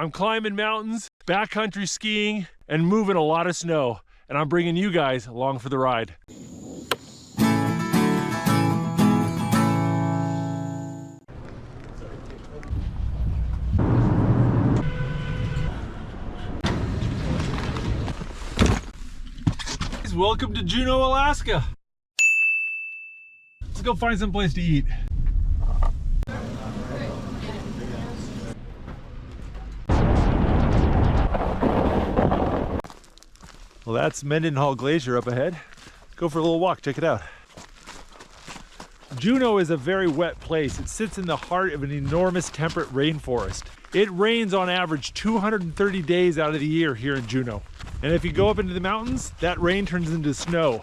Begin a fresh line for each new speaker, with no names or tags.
I'm climbing mountains, backcountry skiing, and moving a lot of snow. And I'm bringing you guys along for the ride. Welcome to Juneau, Alaska. Let's go find some place to eat. Well, that's Mendenhall Glacier up ahead. Go for a little walk, check it out. Juneau is a very wet place. It sits in the heart of an enormous temperate rainforest. It rains on average 230 days out of the year here in Juneau. And if you go up into the mountains, that rain turns into snow.